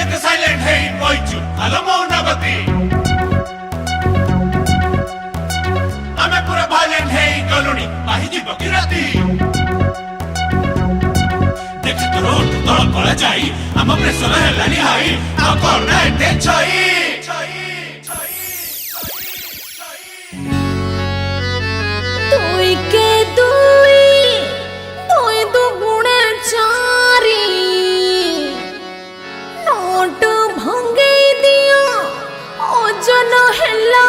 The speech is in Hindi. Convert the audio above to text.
एते साइलेंट है बइचु आलो मौनवती आमे पूरा वायलेंट है कॉलोनी पाहिजी बकिराती देख तो रोड तल पळे जाई हम प्रेशर हेलानी हाई आ करना एते छई तुई के दुई दु गुणे चारी नोट भंगे दिया ओजन हेला